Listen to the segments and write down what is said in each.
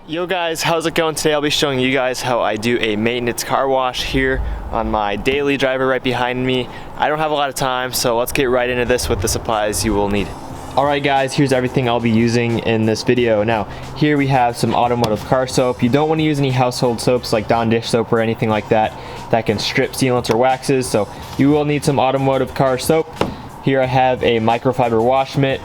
Yo guys, how's it going today? I'll be showing you guys how I do a maintenance car wash here on my daily driver right behind me. I don't have a lot of time, so let's get right into this with the supplies you will need. Alright guys, here's everything I'll be using in this video. Now, here we have some automotive car soap. You don't want to use any household soaps like Dawn dish soap or anything like that can strip sealants or waxes, so you will need some automotive car soap. Here I have a microfiber wash mitt.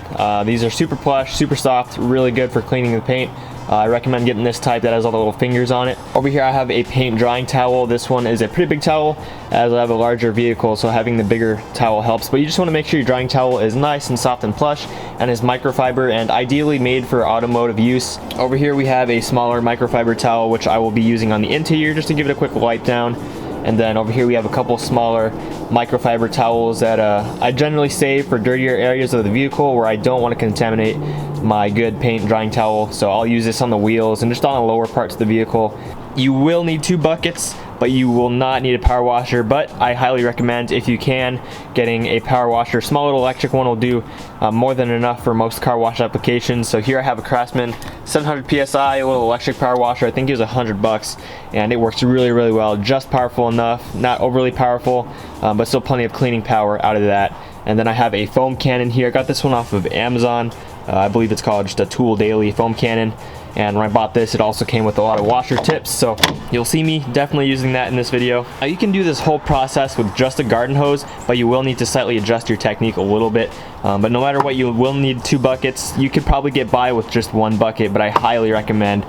These are super plush, super soft, really good for cleaning the paint. I recommend getting this type that has all the little fingers on it. Over here I have a paint drying towel. This one is a pretty big towel as I have a larger vehicle, so having the bigger towel helps. But you just want to make sure your drying towel is nice and soft and plush and is microfiber and ideally made for automotive use. Over here we have a smaller microfiber towel which I will be using on the interior just to give it a quick wipe down. And then over here we have a couple smaller microfiber towels that I generally save for dirtier areas of the vehicle where I don't want to contaminate my good paint drying towel. So I'll use this on the wheels and just on the lower parts of the vehicle. You will need 2 buckets, but you will not need a power washer. But I highly recommend, if you can, getting a power washer. Small little electric one will do more than enough for most car wash applications. So here I have a Craftsman 700 PSI, a little electric power washer. I think it was $100, and it works really well. Just powerful enough, not overly powerful, but still plenty of cleaning power out of that. And then I have a foam cannon here. I got this one off of Amazon. I believe it's called just a Tool Daily foam cannon. And when I bought this, it also came with a lot of washer tips, so you'll see me definitely using that in this video. Now you can do this whole process with just a garden hose, but you will need to slightly adjust your technique a little bit. But no matter what, you will need 2 buckets. You could probably get by with just 1 bucket, but I highly recommend,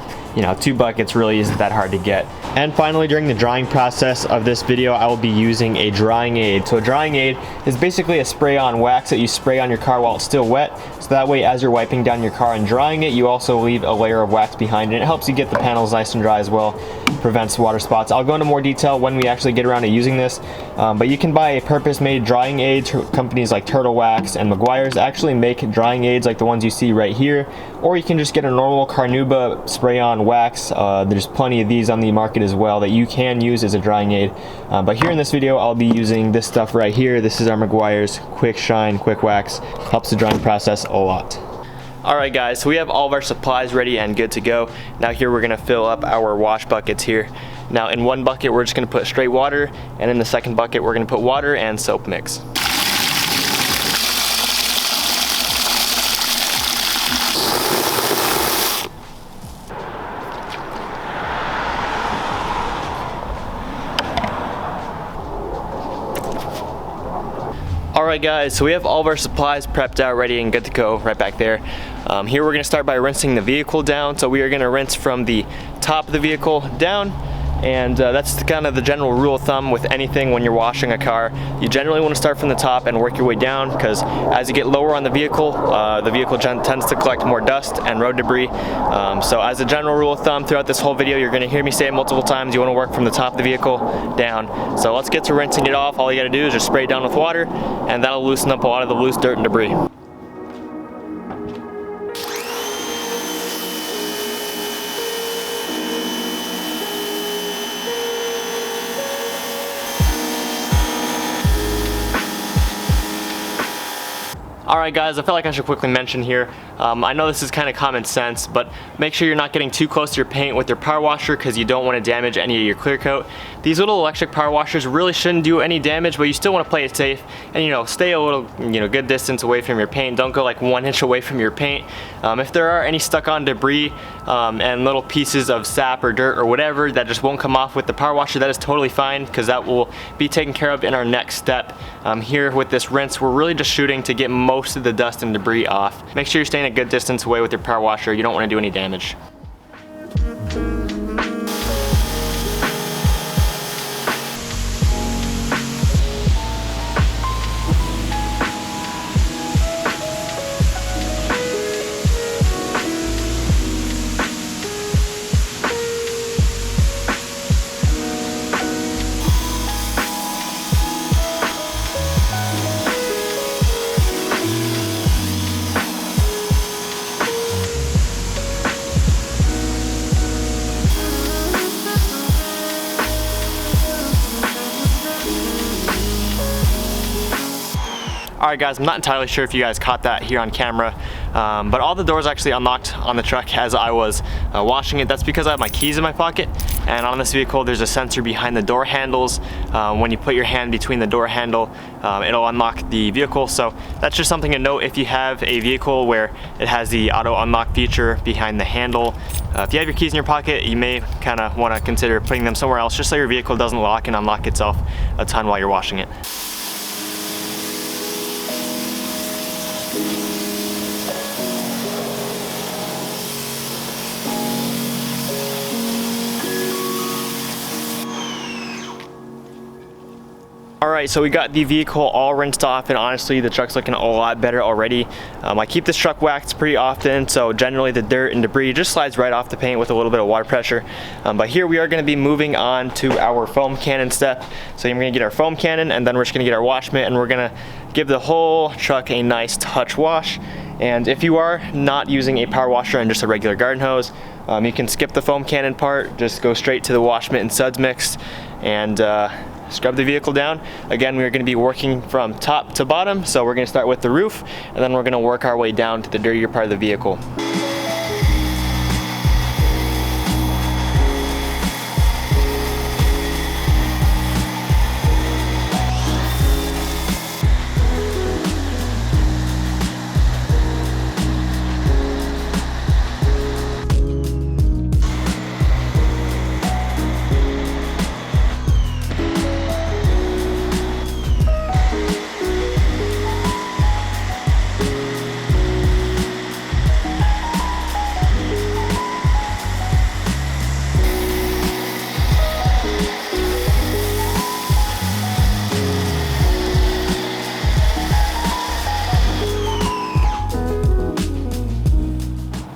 2 buckets really isn't that hard to get. And finally, during the drying process of this video, I will be using a drying aid. So a drying aid is basically a spray-on wax that you spray on your car while it's still wet. So that way, as you're wiping down your car and drying it, you also leave a layer of wax behind it. It helps you get the panels nice and dry as well, prevents water spots. I'll go into more detail when we actually get around to using this, but you can buy a purpose-made drying aid. Companies like Turtle Wax and Meguiar's actually make drying aids like the ones you see right here, or you can just get a normal Carnauba spray-on wax. There's plenty of these on the market as well that you can use as a drying aid, but here in this video I'll be using this stuff right here. This is our Meguiar's Quick Shine Quick Wax. Helps the drying process a lot. Alright guys, so we have all of our supplies ready and good to go. Now here we're going to fill up our wash buckets here. Now in one bucket we're just going to put straight water, and in the second bucket we're going to put water and soap mix. Alright guys, so we have all of our supplies prepped out, ready and good to go right back there. Here we're going to start by rinsing the vehicle down. So we are going to rinse from the top of the vehicle down, and that's kind of the general rule of thumb with anything when you're washing a car. You generally want to start from the top and work your way down, because as you get lower on the vehicle tends to collect more dust and road debris. So as a general rule of thumb throughout this whole video, you're going to hear me say it multiple times, you want to work from the top of the vehicle down. So let's get to rinsing it off. All you got to do is just spray it down with water, and that'll loosen up a lot of the loose dirt and debris. Alright guys, I feel like I should quickly mention here, I know this is kind of common sense, but make sure you're not getting too close to your paint with your power washer, because you don't want to damage any of your clear coat. These little electric power washers really shouldn't do any damage, but you still want to play it safe and stay a little good distance away from your paint. Don't go like 1 inch away from your paint. If there are any stuck on debris and little pieces of sap or dirt or whatever that just won't come off with the power washer, that is totally fine, because that will be taken care of in our next step. Here with this rinse, we're really just shooting to get most of the dust and debris off. Make sure you're staying a good distance away with your power washer. You don't want to do any damage. Alright guys, I'm not entirely sure if you guys caught that here on camera, but all the doors actually unlocked on the truck as I was washing it. That's because I have my keys in my pocket, and on this vehicle there's a sensor behind the door handles. When you put your hand between the door handle, it'll unlock the vehicle. So that's just something to note if you have a vehicle where it has the auto unlock feature behind the handle. If you have your keys in your pocket, you may kind of want to consider putting them somewhere else, just so your vehicle doesn't lock and unlock itself a ton while you're washing it. Alright, so we got the vehicle all rinsed off, and honestly the truck's looking a lot better already. I keep this truck waxed pretty often, so generally the dirt and debris just slides right off the paint with a little bit of water pressure. But here we are going to be moving on to our foam cannon step. So we're going to get our foam cannon, and then we're just going to get our wash mitt, and we're going to give the whole truck a nice touch wash. And if you are not using a power washer and just a regular garden hose, you can skip the foam cannon part, just go straight to the wash mitt and suds mix, and scrub the vehicle down. Again, we're going to be working from top to bottom, so we're going to start with the roof, and then we're going to work our way down to the dirtier part of the vehicle.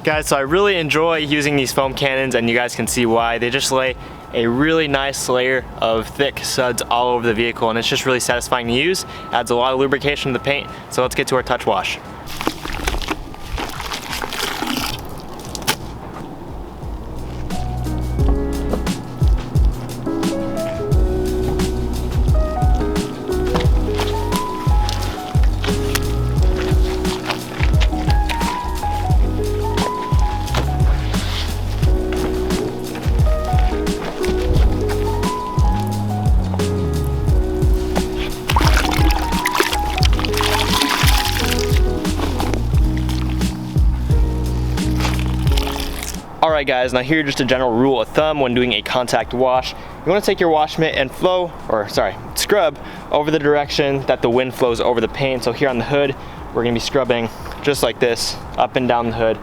Guys, so I really enjoy using these foam cannons, and you guys can see why. They just lay a really nice layer of thick suds all over the vehicle, and it's just really satisfying to use. Adds a lot of lubrication to the paint. So let's get to our touch wash. Alright guys, now here just a general rule of thumb when doing a contact wash. You want to take your wash mitt and scrub over the direction that the wind flows over the paint. So here on the hood, we're going to be scrubbing just like this, up and down the hood.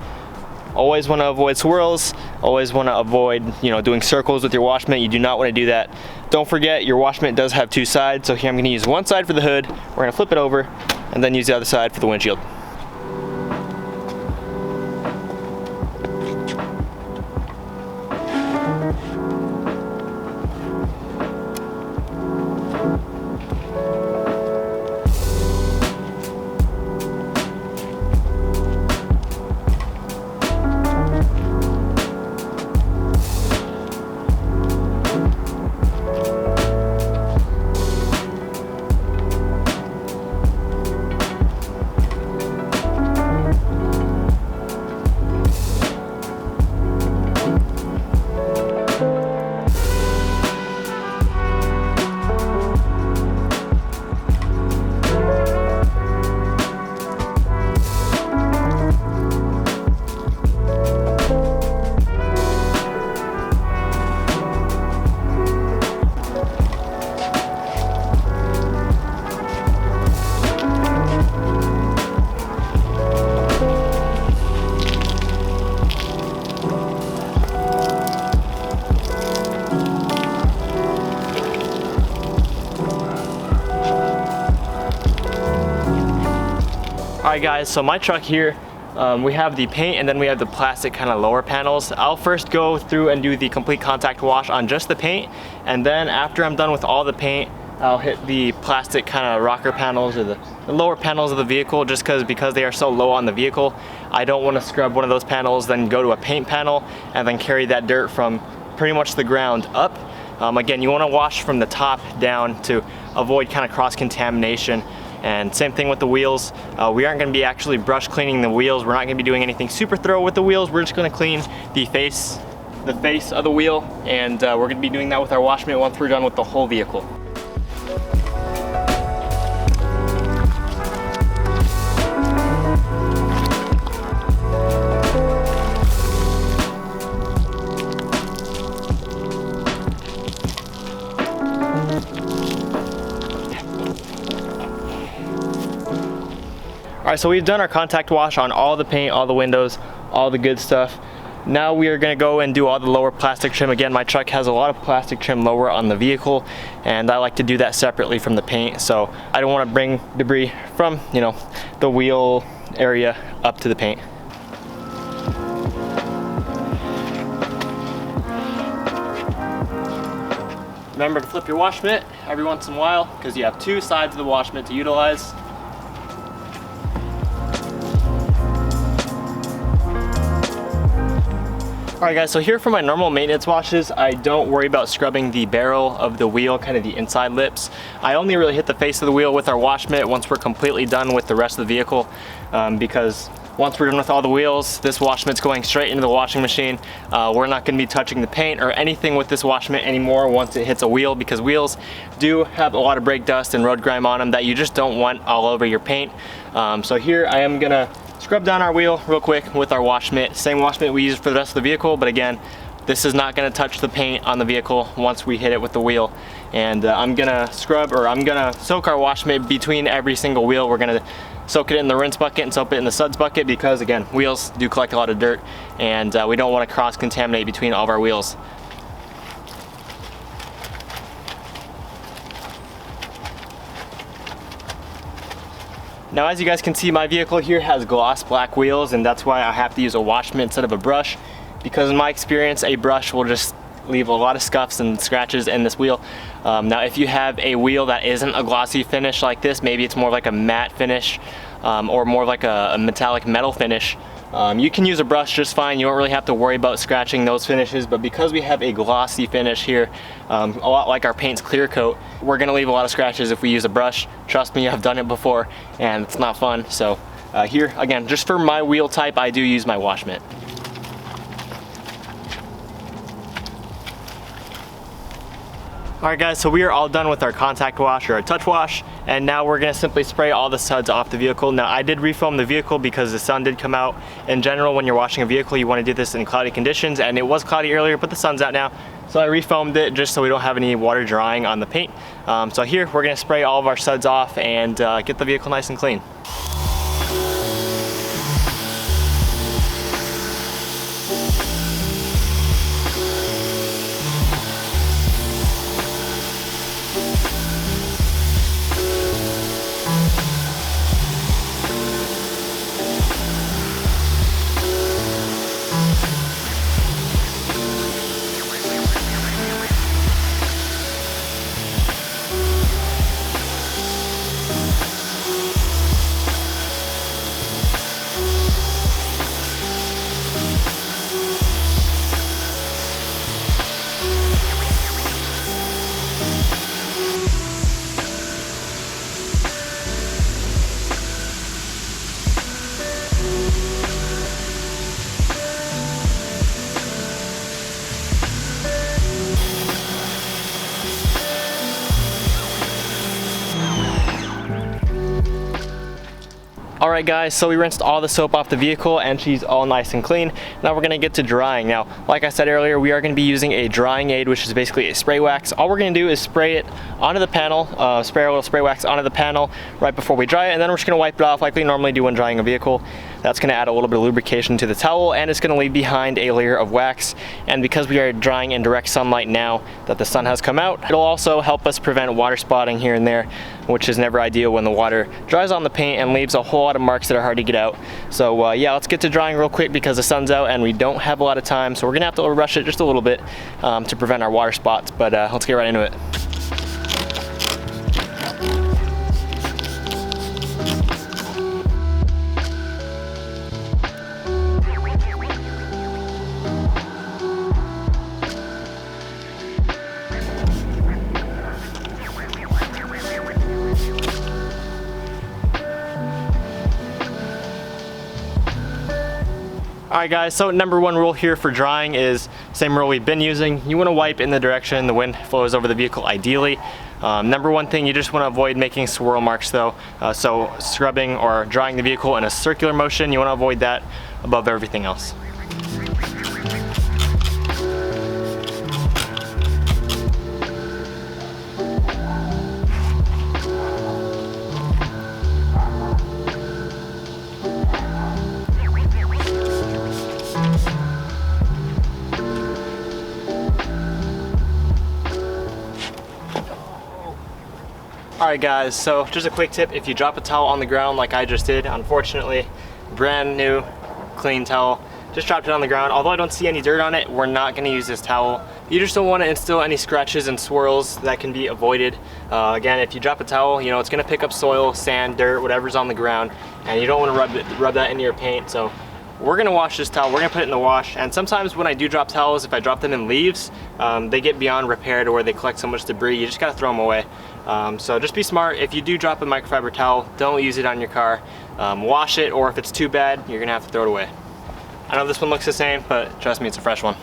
Always want to avoid swirls, always want to avoid, doing circles with your wash mitt. You do not want to do that. Don't forget, your wash mitt does have two sides. So here I'm going to use one side for the hood, we're going to flip it over, and then use the other side for the windshield. Alright guys, so my truck here, we have the paint and then we have the plastic kind of lower panels. I'll first go through and do the complete contact wash on just the paint, and then after I'm done with all the paint, I'll hit the plastic kind of rocker panels or the lower panels of the vehicle, just because they are so low on the vehicle. I don't want to scrub one of those panels, then go to a paint panel and then carry that dirt from pretty much the ground up. Again, you want to wash from the top down to avoid kind of cross-contamination. And same thing with the wheels. We aren't gonna be actually brush cleaning the wheels. We're not gonna be doing anything super thorough with the wheels. We're just gonna clean the face of the wheel, and we're gonna be doing that with our wash mitt once we're done with the whole vehicle. All right, so we've done our contact wash on all the paint, all the windows, all the good stuff. Now we are gonna go and do all the lower plastic trim. Again, my truck has a lot of plastic trim lower on the vehicle, and I like to do that separately from the paint. So I don't wanna bring debris from, the wheel area up to the paint. Remember to flip your wash mitt every once in a while, because you have two sides of the wash mitt to utilize. Alright guys, so here for my normal maintenance washes, I don't worry about scrubbing the barrel of the wheel, kind of the inside lips. I only really hit the face of the wheel with our wash mitt once we're completely done with the rest of the vehicle, because once we're done with all the wheels, this wash mitt's going straight into the washing machine. We're not going to be touching the paint or anything with this wash mitt anymore once it hits a wheel, because wheels do have a lot of brake dust and road grime on them that you just don't want all over your paint. So here I am gonna scrub down our wheel real quick with our wash mitt. Same wash mitt we use for the rest of the vehicle, but again, this is not gonna touch the paint on the vehicle once we hit it with the wheel. And I'm gonna soak our wash mitt between every single wheel. We're gonna soak it in the rinse bucket and soak it in the suds bucket, because again, wheels do collect a lot of dirt, and we don't wanna cross-contaminate between all of our wheels. Now, as you guys can see, my vehicle here has gloss black wheels, and that's why I have to use a wash mitt instead of a brush, because in my experience, a brush will just leave a lot of scuffs and scratches in this wheel. Now, if you have a wheel that isn't a glossy finish like this, maybe it's more like a matte finish, or more like a metallic metal finish, you can use a brush just fine. You don't really have to worry about scratching those finishes, but because we have a glossy finish here, a lot like our paint's clear coat, we're gonna leave a lot of scratches if we use a brush. Trust me, I've done it before, and it's not fun. So here, again, just for my wheel type, I do use my wash mitt. Alright guys, so we are all done with our contact wash or our touch wash, and now we're gonna simply spray all the suds off the vehicle. Now, I did refoam the vehicle because the sun did come out. In general, when you're washing a vehicle, you wanna do this in cloudy conditions, and it was cloudy earlier, but the sun's out now. So I refoamed it just so we don't have any water drying on the paint. So here, we're gonna spray all of our suds off and get the vehicle nice and clean. Alright guys, so we rinsed all the soap off the vehicle and she's all nice and clean. Now we're gonna get to drying. Now, like I said earlier, we are gonna be using a drying aid, which is basically a spray wax. All we're gonna do is spray it onto the panel, spray a little spray wax onto the panel right before we dry it, and then we're just gonna wipe it off like we normally do when drying a vehicle. That's gonna add a little bit of lubrication to the towel, and it's gonna leave behind a layer of wax. And because we are drying in direct sunlight now that the sun has come out, it'll also help us prevent water spotting here and there, which is never ideal when the water dries on the paint and leaves a whole lot of marks that are hard to get out. So yeah, let's get to drying real quick because the sun's out and we don't have a lot of time, so we're gonna have to rush it just a little bit to prevent our water spots, but let's get right into it. Alright guys, so number one rule here for drying is same rule we've been using. You want to wipe in the direction the wind flows over the vehicle ideally. Number one thing, you just want to avoid making swirl marks though. So scrubbing or drying the vehicle in a circular motion, you want to avoid that above everything else. Alright guys, so just a quick tip, if you drop a towel on the ground like I just did, unfortunately, brand new, clean towel, just dropped it on the ground. Although I don't see any dirt on it, we're not going to use this towel. You just don't want to instill any scratches and swirls that can be avoided. Again, if you drop a towel, you know, it's going to pick up soil, sand, dirt, whatever's on the ground, and you don't want to rub that into your paint. So we're going to wash this towel, we're going to put it in the wash, and sometimes when I do drop towels, if I drop them in leaves, they get beyond repair to where they collect so much debris, you just got to throw them away. So just be smart. If you do drop a microfiber towel, don't use it on your car. Wash it, or if it's too bad, you're going to have to throw it away. I know this one looks the same, but trust me, it's a fresh one.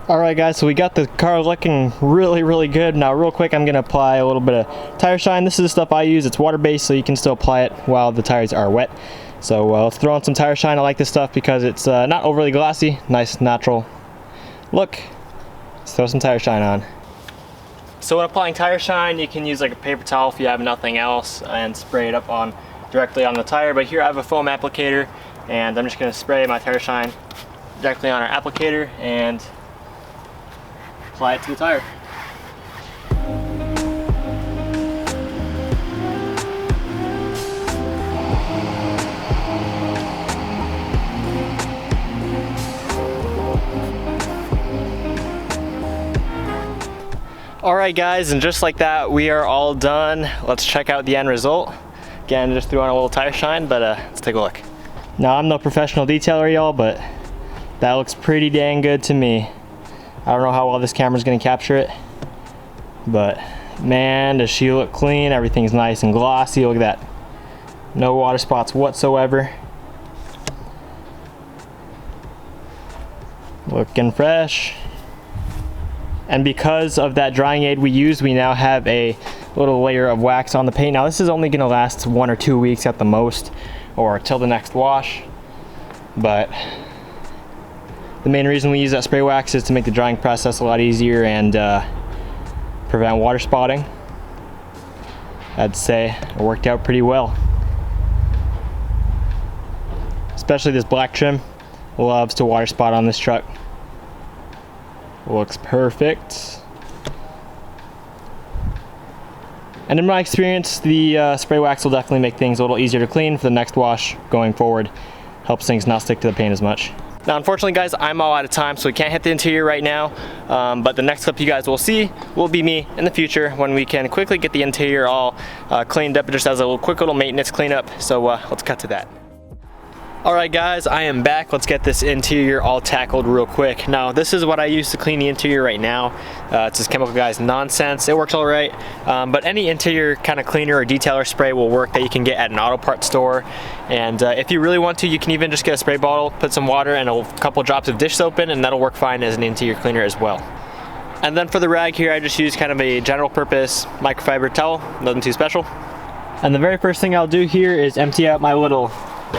Alright guys, so we got the car looking really good. Now real quick, I'm going to apply a little bit of tire shine. This is the stuff I use. It's water-based, so you can still apply it while the tires are wet. So let's throw on some tire shine. I like this stuff because it's not overly glossy, nice natural look. Let's throw some tire shine on. So when applying tire shine, you can use like a paper towel if you have nothing else and spray it up directly on the tire. But here I have a foam applicator, and I'm just going to spray my tire shine directly on our applicator and apply it to the tire. Alright guys, and just like that, we are all done. Let's check out the end result. Again, just threw on a little tire shine, but let's take a look. Now, I'm no professional detailer, y'all, but that looks pretty dang good to me. I don't know how well this camera's gonna capture it, but man, does she look clean. Everything's nice and glossy. Look at that. No water spots whatsoever. Looking fresh. And because of that drying aid we used, we now have a little layer of wax on the paint. Now this is only gonna last 1 or 2 weeks at the most, or till the next wash. But the main reason we use that spray wax is to make the drying process a lot easier and prevent water spotting. I'd say it worked out pretty well. Especially this black trim loves to water spot on this truck. Looks perfect. And in my experience, the spray wax will definitely make things a little easier to clean for the next wash going forward. Helps things not stick to the paint as much. Now unfortunately guys, I'm all out of time, so we can't hit the interior right now, but the next clip you guys will see will be me in the future when we can quickly get the interior all cleaned up. It just has a quick little maintenance cleanup, so let's cut to that. Alright guys, I am back. Let's get this interior all tackled real quick. Now this is what I use to clean the interior right now. It's this Chemical Guys nonsense. It works alright, but any interior kind of cleaner or detailer spray will work that you can get at an auto parts store. And if you really want to, you can even just get a spray bottle, put some water and a couple drops of dish soap in, and that'll work fine as an interior cleaner as well. And then for the rag here, I just use kind of a general purpose microfiber towel, nothing too special. And the very first thing I'll do here is empty out my little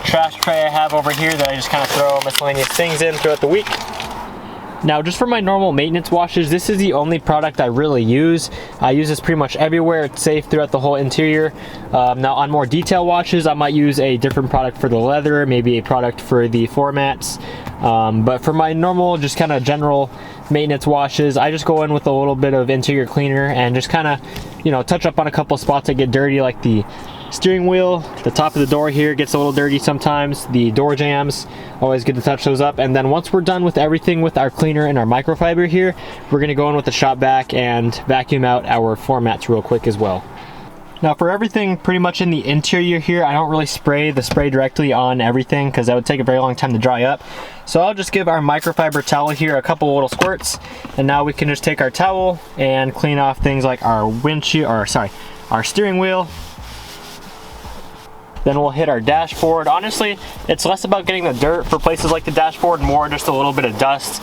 trash tray I have over here that I just kind of throw miscellaneous things in throughout the week. Now just for my normal maintenance washes, this is the only product I really use. I use this pretty much everywhere. It's safe throughout the whole interior. Now on more detail washes, I might use a different product for the leather, maybe a product for the floor mats. But for my normal, just kind of general maintenance washes, I just go in with a little bit of interior cleaner and just kind of, you know, touch up on a couple spots that get dirty, like the steering wheel, the top of the door here gets a little dirty sometimes, the door jambs, always good to touch those up. And then once we're done with everything with our cleaner and our microfiber here, we're going to go in with the shop vac and vacuum out our floor mats real quick as well. Now for everything pretty much in the interior here, I don't really spray the spray directly on everything because that would take a very long time to dry up. So I'll just give our microfiber towel here a couple little squirts, and now we can just take our towel and clean off things like our windshield, or sorry, our steering wheel. Then we'll hit our dashboard. Honestly, it's less about getting the dirt for places like the dashboard, more just a little bit of dust.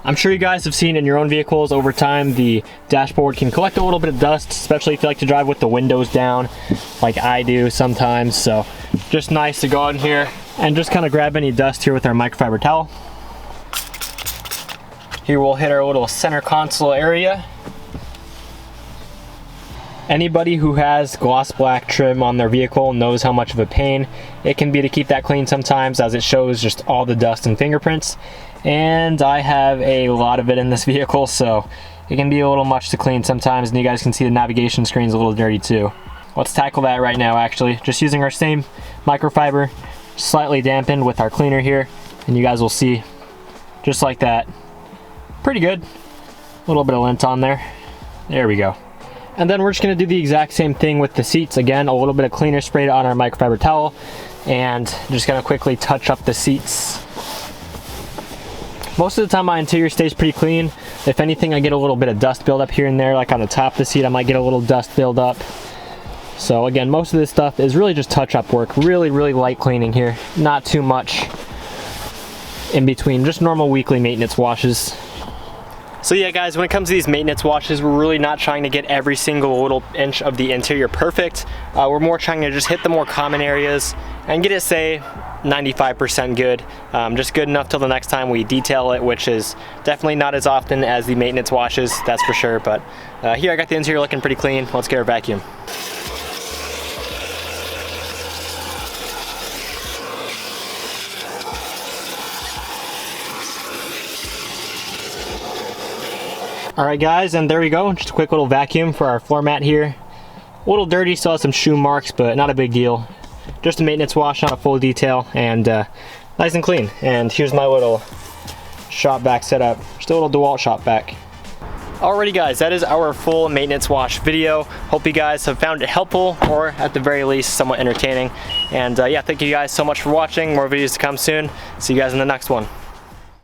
I'm sure you guys have seen in your own vehicles over time, the dashboard can collect a little bit of dust, especially if you like to drive with the windows down, like I do sometimes. So just nice to go in here and just kind of grab any dust here with our microfiber towel. Here we'll hit our little center console area. Anybody who has gloss black trim on their vehicle knows how much of a pain it can be to keep that clean sometimes, as it shows just all the dust and fingerprints. And I have a lot of it in this vehicle, so it can be a little much to clean sometimes, and you guys can see the navigation screen's a little dirty too. Let's tackle that right now actually. Just using our same microfiber, slightly dampened with our cleaner here, and you guys will see, just like that. Pretty good. A little bit of lint on there. There we go. And then we're just gonna do the exact same thing with the seats. Again, a little bit of cleaner sprayed on our microfiber towel, and just gonna quickly touch up the seats. Most of the time my interior stays pretty clean. If anything, I get a little bit of dust buildup here and there, like on the top of the seat I might get a little dust buildup. So again, most of this stuff is really just touch-up work. Really, really light cleaning here. Not too much in between, just normal weekly maintenance washes. So yeah guys, when it comes to these maintenance washes, we're really not trying to get every single little inch of the interior perfect. We're more trying to just hit the more common areas and get it, say, 95% good. Just good enough till the next time we detail it, which is definitely not as often as the maintenance washes, that's for sure. But here I got the interior looking pretty clean. Let's get our vacuum. Alright guys, and there we go. Just a quick little vacuum for our floor mat here. A little dirty, still has some shoe marks, but not a big deal. Just a maintenance wash, not a full detail, and nice and clean. And here's my little shop vac setup. Just a little DeWalt shop vac. Alrighty guys, that is our full maintenance wash video. Hope you guys have found it helpful, or at the very least somewhat entertaining. And yeah, thank you guys so much for watching. More videos to come soon. See you guys in the next one.